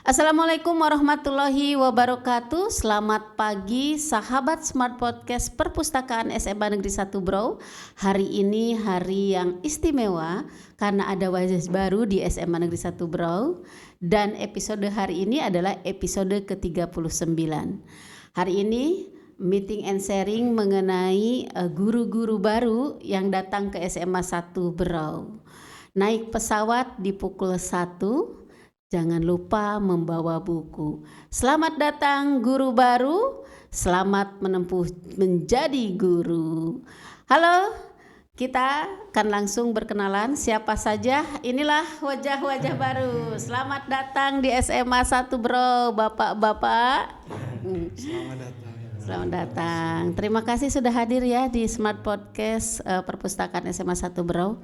Assalamualaikum warahmatullahi wabarakatuh. Selamat pagi sahabat Smart Podcast Perpustakaan SMA Negeri 1 Brau. Hari ini hari yang istimewa karena ada wajah baru di SMA Negeri 1 Brau. Dan episode hari ini adalah episode ke-39. Hari ini meeting and sharing mengenai guru-guru baru yang datang ke SMA 1 Brau. Naik pesawat di pukul 1. Jangan lupa membawa buku. Selamat datang guru baru, selamat menempuh menjadi guru. Halo, kita akan langsung berkenalan siapa saja. Inilah wajah-wajah baru. Selamat datang di SMA 1 Brau, Bapak-bapak. Selamat datang. Selamat datang. Terima kasih sudah hadir ya di Smart Podcast Perpustakaan SMA 1 Brau.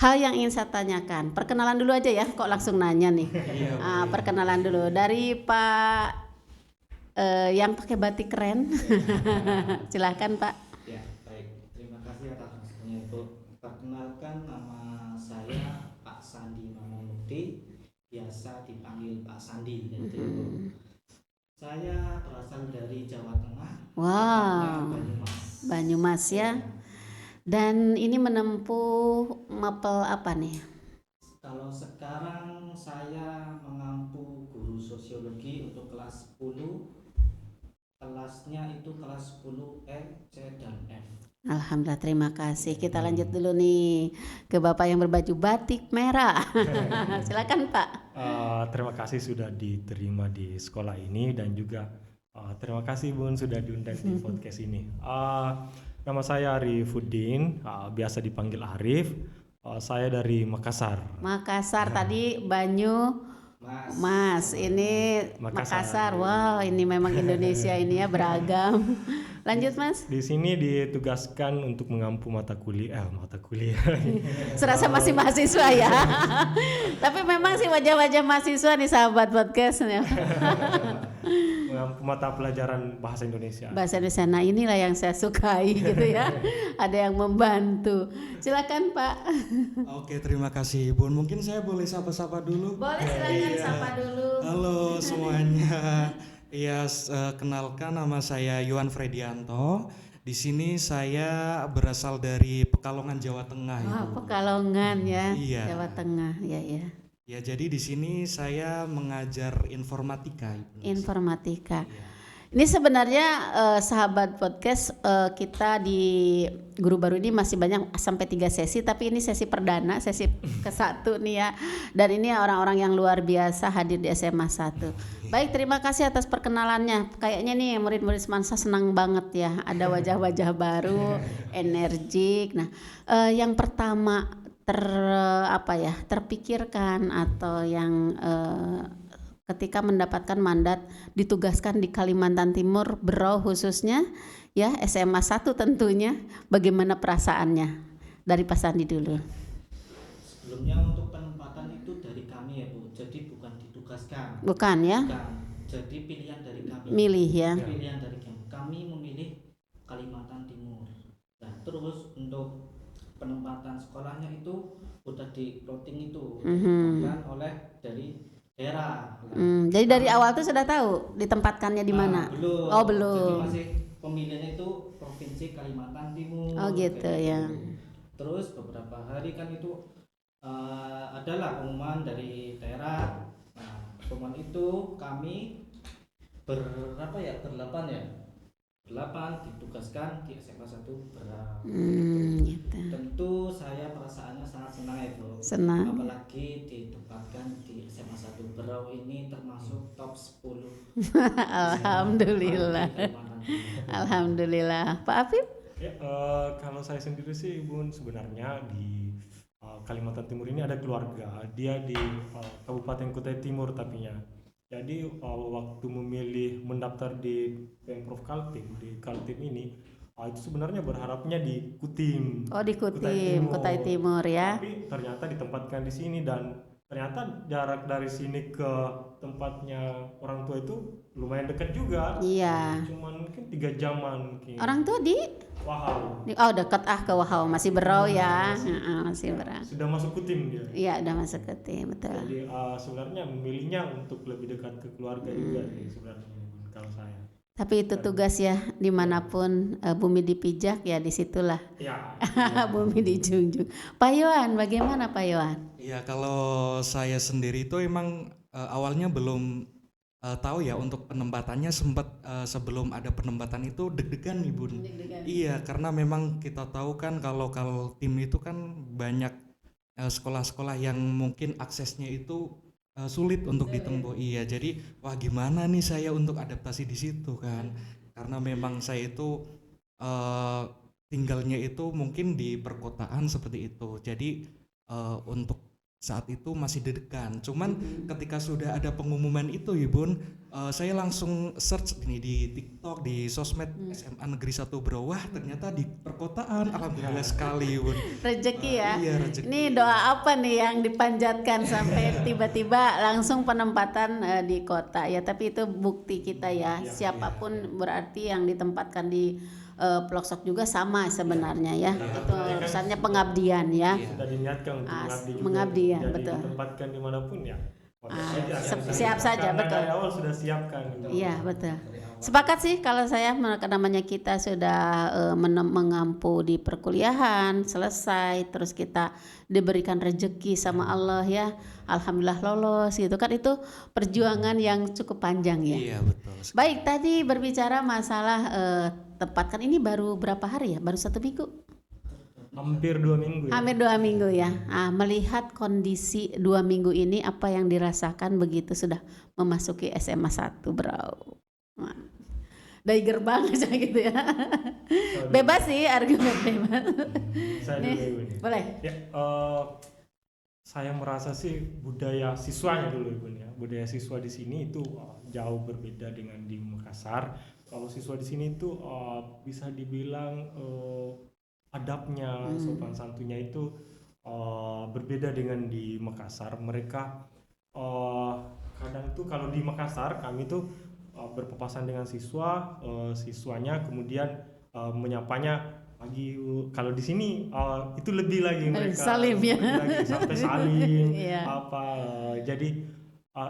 Hal yang ingin saya tanyakan, perkenalan dulu aja ya, kok langsung nanya nih. Perkenalan dulu dari Pak yang pakai batik keren. Silakan Pak. Ya, baik. Terima kasih atas waktunya Ibu. Perkenalkan, nama saya Pak Sandi Mamamukti, biasa dipanggil Pak Sandi. Saya berasal dari Jawa Tengah. Wow. Banyumas ya. Dan ini menempuh mapel apa nih? Kalau sekarang saya mengampu guru sosiologi untuk kelas 10. Kelasnya itu kelas 10 E, C, dan F. Alhamdulillah, terima kasih. Kita lanjut dulu nih ke Bapak yang berbaju batik merah. Silakan Pak. Terima kasih sudah diterima di sekolah ini dan juga terima kasih Bun sudah diundang di podcast ini. Nama saya Arifuddin, biasa dipanggil Arif. Saya dari Makassar. Makassar tadi Mas, ini Makassar. Wow, ini memang Indonesia ini ya beragam. Lanjut Mas. Di sini ditugaskan untuk mengampu mata kuliah. Serasa masih mahasiswa ya. Tapi memang sih wajah-wajah mahasiswa nih sahabat podcastnya. Mengampu mata pelajaran bahasa Indonesia. Bahasa Indonesia. Nah, inilah yang saya sukai gitu ya. Ada yang membantu. Silakan Pak. Oke, terima kasih Bun. Mungkin saya boleh sapa-sapa dulu? Boleh, silakan sapa dulu. Halo semuanya. Ya, kenalkan nama saya Yuan Fredianto. Di sini saya berasal dari Pekalongan, Jawa Tengah. Pekalongan ya. Iya. Jawa Tengah, ya. Ya, jadi di sini saya mengajar informatika. Informatika. Iya. Ini sebenarnya sahabat podcast kita di guru baru ini masih banyak sampai 3 sesi, tapi ini sesi perdana, sesi ke-1 nih ya. Dan ini orang-orang yang luar biasa hadir di SMA 1. Baik, terima kasih atas perkenalannya. Kayaknya nih murid-murid Semansa senang banget ya, ada wajah-wajah baru, energik. Nah, yang pertama terpikirkan atau yang ketika mendapatkan mandat ditugaskan di Kalimantan Timur, Brau khususnya ya, SMA 1 tentunya, bagaimana perasaannya? Dari Pak Sandi dulu. Sebelumnya untuk penempatan itu dari kami ya Bu, jadi bukan ditugaskan. Bukan ya? Bukan. Jadi pilihan dari kami. Milih ya. Pilihan dari kami. Kami memilih Kalimantan Timur. Nah, terus untuk penempatan sekolahnya itu udah di plotting itu, ditempatkan oleh dari daerah. Jadi dari awal tuh sudah tahu ditempatkannya di mana? Belum. Oh, belum. Jadi masih pemilihannya itu provinsi Kalimantan Timur. Oh gitu ya. Terus beberapa hari kan itu adalah pengumuman dari daerah. Nah, pengumuman itu kami berlapan ditugaskan di SMA 1 Brau. Gitu. Tentu saya perasaannya sangat senang ya Bu. Senang. Apalagi ditempatkan di SMA 1 Brau ini termasuk top 10. Alhamdulillah. Alhamdulillah. Pak Afif? Ya, kalau saya sendiri sih Bun, sebenarnya di Kalimantan Timur ini ada keluarga. Dia di Kabupaten Kutai Timur tapinya. Jadi waktu memilih mendaftar di Pemprov Kaltim, di Kaltim ini, itu sebenarnya berharapnya di Kutim. Oh, di Kutim, Kutai Timur ya. Tapi ternyata ditempatkan di sini dan ternyata jarak dari sini ke tempatnya orang tua itu lumayan dekat juga. Iya. Cuman mungkin 3 jaman mungkin. Orang tua di Wahau. Oh dekat ke Wahau, masih Berau ya. Masih Berau. Sudah masuk ke tim dia. Iya udah masuk ke tim, betul. Jadi sebenarnya memilihnya untuk lebih dekat ke keluarga juga sih sebenarnya kalau saya. Tapi itu tugas ya, dimanapun bumi dipijak ya disitulah Ya. bumi dijunjung. Pak Yohan, bagaimana Pak Yohan? Ya kalau saya sendiri itu emang awalnya belum tahu ya untuk penempatannya, sempat sebelum ada penempatan itu deg-degan nih Bun. Iya, karena memang kita tahu kan kalau tim itu kan banyak sekolah-sekolah yang mungkin aksesnya itu sulit untuk ditempuh. Iya, jadi wah gimana nih saya untuk adaptasi di situ kan. Karena memang saya itu tinggalnya itu mungkin di perkotaan seperti itu. Jadi untuk saat itu masih deg-degan. Cuman ketika sudah ada pengumuman itu ya Bun, saya langsung search ini di TikTok, di sosmed SMA Negeri 1 Berau. Wah ternyata di perkotaan, alhamdulillah sekali Bun. Rezeki ya. Iya rezeki. Ini doa apa nih yang dipanjatkan sampai tiba-tiba langsung penempatan di kota ya? Tapi itu bukti kita ya. Siapapun berarti yang ditempatkan di pelosok juga sama sebenarnya ya. Itu urusannya pengabdian ya. Sudah diniatkan untuk mengabdi juga. Mengabdi ya, Jadi betul. ditempatkan dimanapun ya. Siap saja, Karena betul. dari awal sudah siapkan. Iya betul. Sepakat sih kalau saya, namanya kita sudah mengampu di perkuliahan selesai, terus kita diberikan rezeki sama Allah ya, alhamdulillah lolos gitu kan, itu perjuangan yang cukup panjang ya. Iya betul. Baik, tadi berbicara masalah tempat kan ini baru berapa hari ya? Baru 1 minggu? Hampir 2 minggu ya. Hampir 2 minggu ya. Melihat kondisi 2 minggu ini, apa yang dirasakan begitu sudah memasuki SMA 1 Berau? Dari gerbang aja gitu ya. Bebas sih, argumen bebas. Saya Nih, dulu ini. boleh. Ya, saya merasa sih budaya siswanya dulu Ibu ya. Budaya siswa di sini itu jauh berbeda dengan di Makassar. Kalau siswa di sini itu bisa dibilang adabnya, sopan santunnya itu berbeda dengan di Makassar. Mereka kadang tuh kalau di Makassar kami tuh berpapasan dengan siswanya kemudian menyapanya pagi. Kalau di sini itu lebih lagi mereka Salim ya. lebih lagi, sampai salim Iya. jadi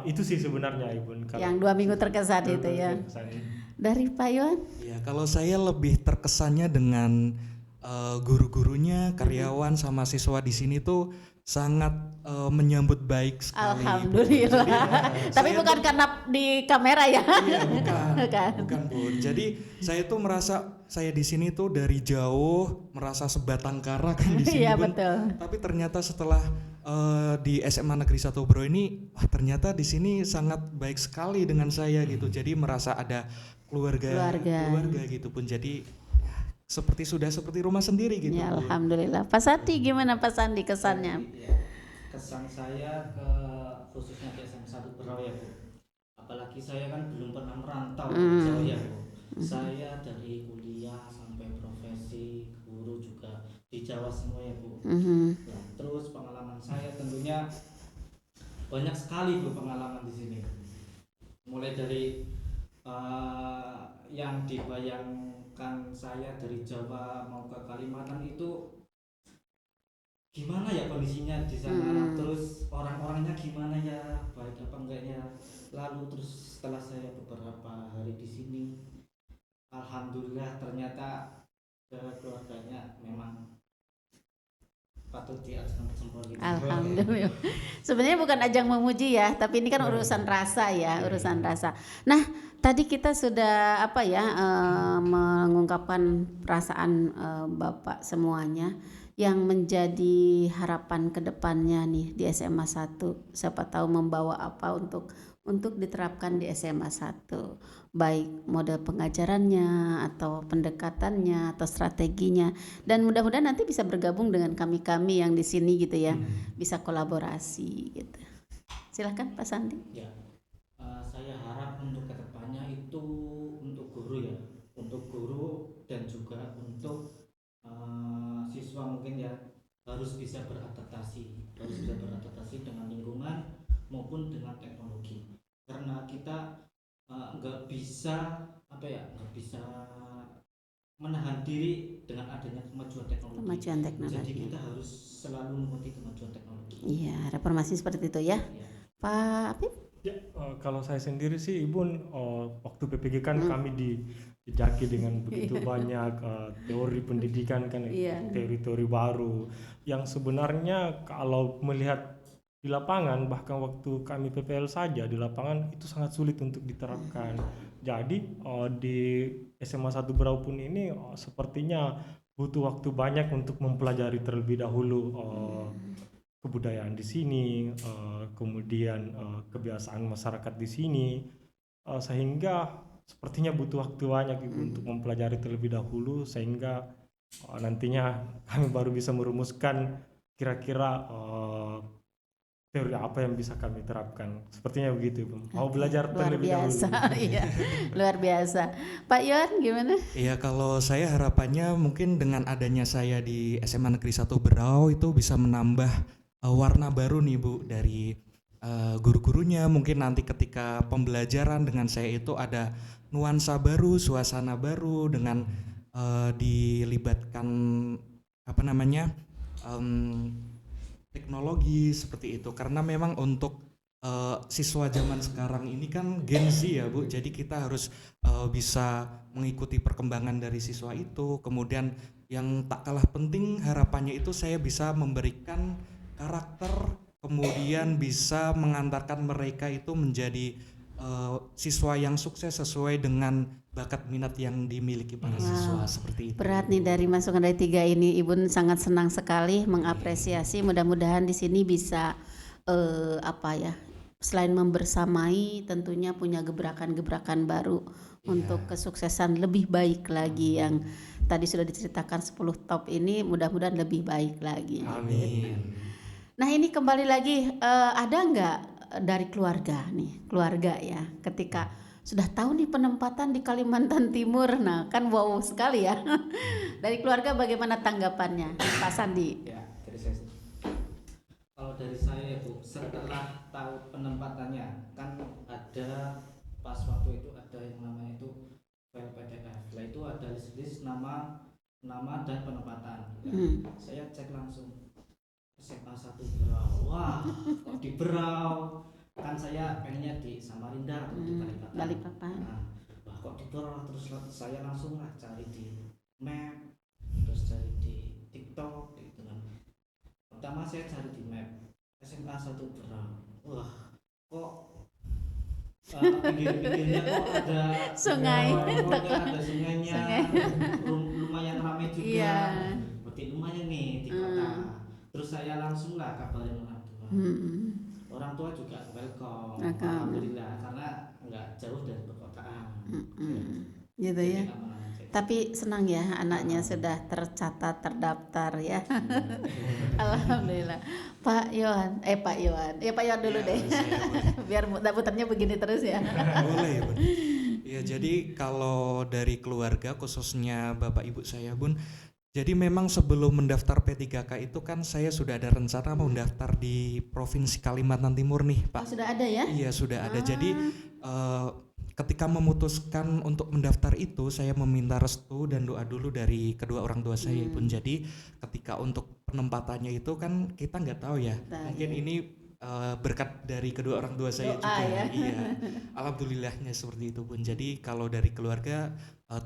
itu sih sebenarnya Ibu Yang 2 minggu terkesan itu ya. Dari Pak Yohan? Ya kalau saya lebih terkesannya dengan guru-gurunya, karyawan sama siswa di sini tuh sangat menyambut baik sekali. Alhamdulillah. Tapi bukan karena di kamera ya. Iya, bukan Bun. Jadi saya tuh merasa saya di sini tuh dari jauh merasa sebatang kara kan di sini Iya Bun. betul. Tapi ternyata setelah di SMA Negeri 1 Berau ini, wah ternyata di sini sangat baik sekali dengan saya gitu. Jadi merasa ada keluarga gitu Bun. Jadi seperti rumah sendiri gitu. Ya, Bun. alhamdulillah. Pak Sandi gimana Pak Sandi kesannya? Ya, kesan saya khususnya di SMA 1 Berau ya Bu. Apalagi saya kan belum pernah merantau jauh ya Bu. Saya dari kuliah sampai profesi guru juga di Jawa semua ya Bu. Nah, terus pengalaman saya tentunya banyak sekali Bu pengalaman di sini. Mulai dari yang dibayangkan saya dari Jawa mau ke Kalimantan itu gimana ya kondisinya di sana, terus orang-orangnya gimana ya, baik apa enggaknya. Lalu terus setelah saya beberapa hari di sini, alhamdulillah ternyata keluarganya memang patut jempol gitu. Alhamdulillah. Sebenarnya bukan ajang memuji ya, tapi ini kan urusan rasa ya, urusan rasa. Nah, tadi kita sudah mengungkapkan perasaan Bapak semuanya yang menjadi harapan kedepannya nih di SMA 1. Siapa tahu membawa apa untuk diterapkan di SMA 1, baik model pengajarannya atau pendekatannya atau strateginya, dan mudah-mudahan nanti bisa bergabung dengan kami yang di sini gitu ya, bisa kolaborasi gitu. Silakan Pak Sandi. Ya, saya harap untuk kedepannya itu untuk guru ya, untuk guru dan juga untuk siswa mungkin ya harus bisa beradaptasi dengan lingkungan maupun dengan teknologi, karena kita nggak bisa menahan diri dengan adanya kemajuan teknologi. Kemajuan teknologi. Jadi kita harus selalu mengikuti kemajuan teknologi. Iya, reformasi seperti itu ya. Ya. Pak Apip? Ya, kalau saya sendiri sih Ibu, waktu PPG kan kami dijaki dengan begitu banyak teori pendidikan kan, Iya. teori-teori baru yang sebenarnya kalau melihat di lapangan, bahkan waktu kami PPL saja di lapangan itu sangat sulit untuk diterapkan. Jadi di SMA 1 Berau pun ini sepertinya butuh waktu banyak untuk mempelajari terlebih dahulu kebudayaan di sini, kemudian kebiasaan masyarakat di sini, sehingga sepertinya butuh waktu banyak untuk mempelajari terlebih dahulu sehingga nantinya kami baru bisa merumuskan kira-kira teori apa yang bisa kami terapkan. Sepertinya begitu, Bu. Mau belajar Luar terlebih biasa. dahulu. Iya, luar biasa. Pak Yon gimana? Iya, kalau saya harapannya mungkin dengan adanya saya di SMA Negeri 1 Berau itu bisa menambah warna baru nih Bu dari guru-gurunya. Mungkin nanti ketika pembelajaran dengan saya itu ada nuansa baru, suasana baru dengan dilibatkan apa namanya teknologi seperti itu. Karena memang untuk siswa zaman sekarang ini kan Gen Z ya Bu, jadi kita harus bisa mengikuti perkembangan dari siswa itu. Kemudian yang tak kalah penting harapannya itu saya bisa memberikan karakter, kemudian bisa mengantarkan mereka itu menjadi siswa yang sukses sesuai dengan bakat minat yang dimiliki para siswa seperti itu. Berat nih dari masukan dari 3 ini, Ibu sangat senang sekali mengapresiasi. Mudah-mudahan di sini bisa selain membersamai, tentunya punya gebrakan-gebrakan baru untuk kesuksesan lebih baik lagi. Yang tadi sudah diceritakan 10 top ini, mudah-mudahan lebih baik lagi. Amin. Nah ini kembali lagi, ada nggak dari keluarga ya, ketika sudah tahu nih penempatan di Kalimantan Timur, nah kan wow sekali ya. Dari keluarga bagaimana tanggapannya, Pak Sandi? Ya, kalau dari saya Bu, setelah tahu penempatannya kan ada pas waktu itu ada yang namanya itu file PDF. Lah itu ada list nama dan penempatan. Ya, saya cek langsung SMA 1 Berau. Wah, kok di Berau? Kan saya pengennya di Samarinda atau di Balikpapan. Nah, wah kok di Berau? Terus saya langsung lah cari di map, terus cari di TikTok gitu kan. Pertama saya cari di map SMA 1 Berau. Wah, kok pinggir-pinggirnya kok ada Sungai. ada sungainya, lumayan ramai juga. Iya. Berarti lumayan nih di kota. Terus saya langsung lah kabarin orang tua. Orang tua juga welcome. Alhamdulillah, karena nggak jauh dari perkotaan. Gitu ya. Tapi senang ya anaknya sudah tercatat, terdaftar ya. Alhamdulillah. Pak Yohan dulu deh. Biar putarnya begini terus ya. Boleh Bun. Ya jadi kalau dari keluarga khususnya Bapak Ibu saya Bun, jadi memang sebelum mendaftar P3K itu kan saya sudah ada rencana mau mendaftar di Provinsi Kalimantan Timur nih Pak. Oh, sudah ada ya? Iya sudah ada. Jadi ketika memutuskan untuk mendaftar itu saya meminta restu dan doa dulu dari kedua orang tua saya pun. Jadi ketika untuk penempatannya itu kan kita nggak tahu ya. Mungkin ini berkat dari kedua orang tua saya doa juga. Ya? Iya. Alhamdulillahnya seperti itu pun. Jadi kalau dari keluarga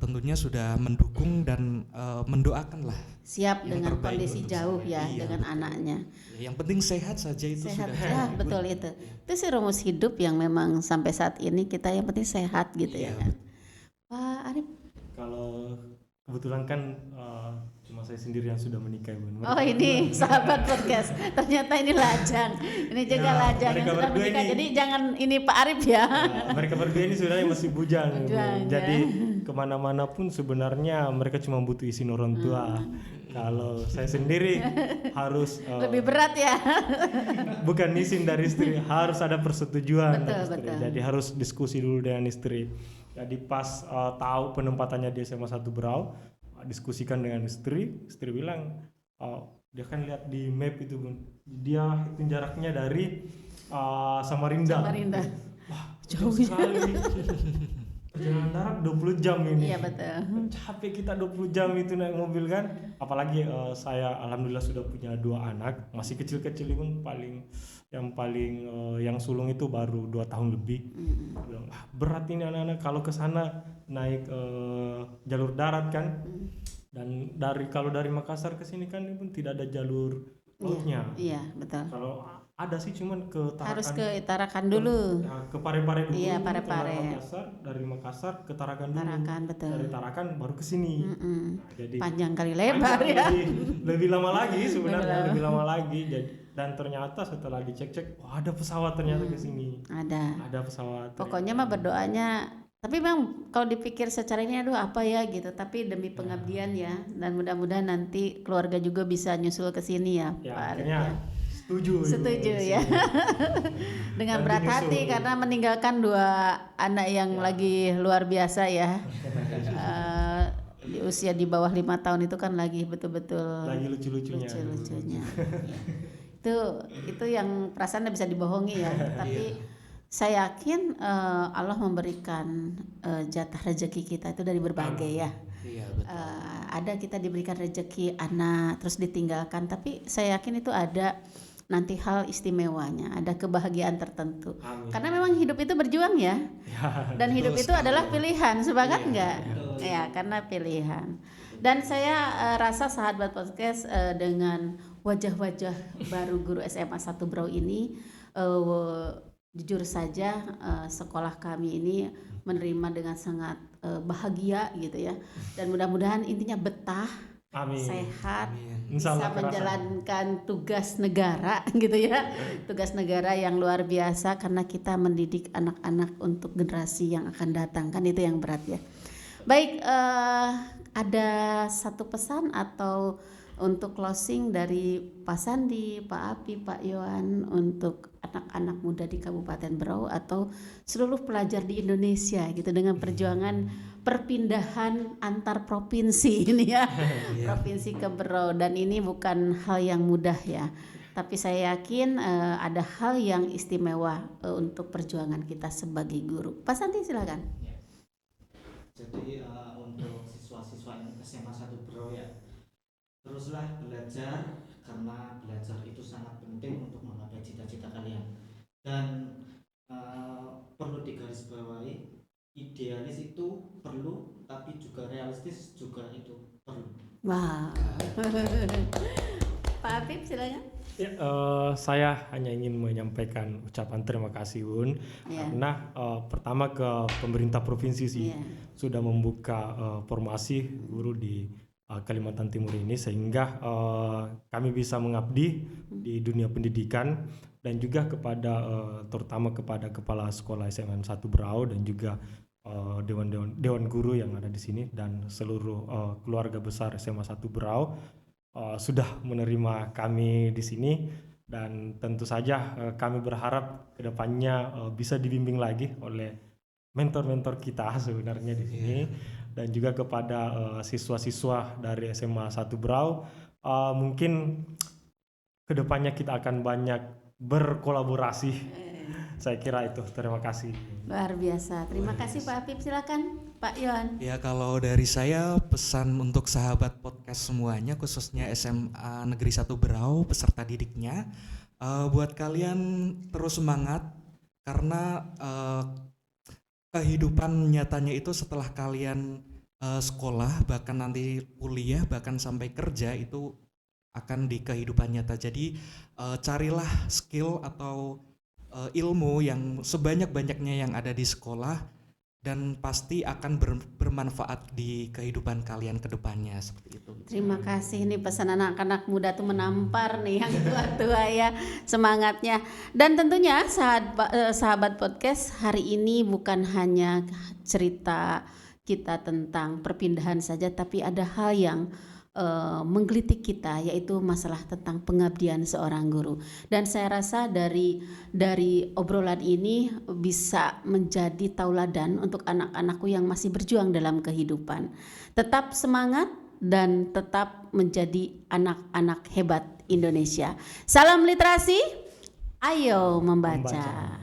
tentunya sudah mendukung dan mendoakan lah. Siap dengan kondisi jauh ya, iya, dengan betul. anaknya. Ya, yang penting sehat saja itu Sehat sudah. ya, betul itu. Itu sih rumus hidup yang memang sampai saat ini kita yang penting sehat gitu ya kan. Pak Arif. Kalau kebetulan kan cuma saya sendiri yang sudah menikah Bun. Oh ini sahabat podcast, ternyata ini lajang. Ini juga Ya, lajang yang mereka sudah berdua menikah. ini- Jadi jangan ini Pak Arif ya. Nah, mereka berdua ini sebenarnya masih bujang, Bu. Bujang, ya. Jadi kemana-mana pun sebenarnya mereka cuma butuh izin orang tua. Kalau saya sendiri harus Lebih berat ya. bukan izin dari istri, harus ada persetujuan Betul, dari istri. betul. Jadi harus diskusi dulu dengan istri. Jadi pas tahu penempatannya di SMA 1 Berau, diskusikan dengan istri bilang dia kan lihat di map itu Bun, dia hitung jaraknya dari Samarinda. Samarinda. Wah Jauh jauh sekali. perjalanan darat 20 jam ini. Iya betul. Capek kita 20 jam itu naik mobil kan. Apalagi saya alhamdulillah sudah punya 2 anak, masih kecil-kecil pun yang sulung itu baru 2 tahun lebih. Bilang, berat ini anak-anak kalau ke sana naik jalur darat kan. Dan kalau dari Makassar ke sini kan pun tidak ada jalur lautnya. Iya betul. Kalau ada sih cuman ke Tarakan. Harus ke Tarakan dulu. Ke Parepare dulu. Iya, Parepare. Dari Makassar ke Tarakan dulu. Tarakan betul. Dari Tarakan baru ke sini. Nah, jadi Panjang kali lebar ya. lebih lama lagi sebenarnya, lebih lama lagi. Dan ternyata setelah dicek-cek, ada pesawat ternyata ke sini. Ada pesawat. Pokoknya mah berdoanya. Tapi memang kalau dipikir secara ini aduh apa ya gitu. Tapi demi pengabdian ya. Dan mudah-mudahan nanti keluarga juga bisa nyusul ke sini ya. Ya, Pak Arif, akhirnya ya. Setuju ya. Dengan Dan berat menyusul. hati karena meninggalkan 2 anak yang lagi luar biasa ya. Di usia di bawah 5 tahun itu kan lagi betul-betul Lagi lucu-lucunya. lucu-lucunya. Itu yang perasaan bisa dibohongi ya. Tapi saya yakin Allah memberikan jatah rezeki kita itu dari berbagai ya. Iya betul. Ada kita diberikan rezeki anak terus ditinggalkan, tapi saya yakin itu ada nanti hal istimewanya, ada kebahagiaan tertentu. Amin. Karena memang hidup itu berjuang ya. Dan hidup itu adalah pilihan, sepakat nggak? Ya, karena pilihan. Dan saya rasa sahabat podcast dengan wajah-wajah baru guru SMA 1 Brau ini jujur saja sekolah kami ini menerima dengan sangat bahagia gitu ya. Dan mudah-mudahan intinya betah, Amin. sehat, Insya bisa Allah kerasa. menjalankan tugas negara gitu ya. Tugas negara yang luar biasa karena kita mendidik anak-anak untuk generasi yang akan datang, kan itu yang berat ya. Baik, ada satu pesan atau untuk closing dari Pak Sandi, Pak Api, Pak Yohan untuk anak-anak muda di Kabupaten Berau atau seluruh pelajar di Indonesia gitu dengan perjuangan perpindahan antar provinsi ini ya. Provinsi ke Berau, dan ini bukan hal yang mudah ya. Tapi saya yakin ada hal yang istimewa untuk perjuangan kita sebagai guru. Pak Sandi silakan. Jadi untuk siswa-siswa SMA 1 Brau ya, teruslah belajar karena belajar itu sangat penting untuk menggapai cita-cita kalian. Dan perlu digarisbawahi, idealis itu perlu, tapi juga realistis juga itu perlu. Wah. Pak Apip silakan. Ya, saya hanya ingin menyampaikan ucapan terima kasih Bun, karena pertama ke pemerintah provinsi sih sudah membuka formasi guru di Kalimantan Timur ini sehingga kami bisa mengabdi di dunia pendidikan, dan juga kepada terutama kepada kepala sekolah SMA 1 Berau dan juga dewan guru yang ada di sini dan seluruh keluarga besar SMA 1 Berau sudah menerima kami di sini, dan tentu saja kami berharap kedepannya bisa dibimbing lagi oleh mentor-mentor kita sebenarnya di sini, dan juga kepada siswa-siswa dari SMA 1 Berau, mungkin kedepannya kita akan banyak berkolaborasi. Saya kira itu. Terima kasih. Luar biasa. Terima kasih Pak Apip. Silakan Pak Yohan. Ya, kalau dari saya pesan untuk sahabat podcast semuanya, khususnya SMA Negeri 1 Berau peserta didiknya, buat kalian terus semangat karena kehidupan nyatanya itu setelah kalian sekolah, bahkan nanti kuliah, bahkan sampai kerja itu akan di kehidupan nyata. Jadi carilah skill atau ilmu yang sebanyak-banyaknya yang ada di sekolah, dan pasti akan bermanfaat di kehidupan kalian ke depannya, seperti itu. Terima kasih, ini pesan anak-anak muda tuh menampar nih yang tua-tua ya semangatnya. Dan tentunya sahabat podcast, hari ini bukan hanya cerita kita tentang perpindahan saja, tapi ada hal yang menggelitik kita, yaitu masalah tentang pengabdian seorang guru. Dan saya rasa dari obrolan ini bisa menjadi tauladan untuk anak-anakku yang masih berjuang dalam kehidupan. Tetap semangat dan tetap menjadi anak-anak hebat Indonesia. Salam literasi, ayo membaca.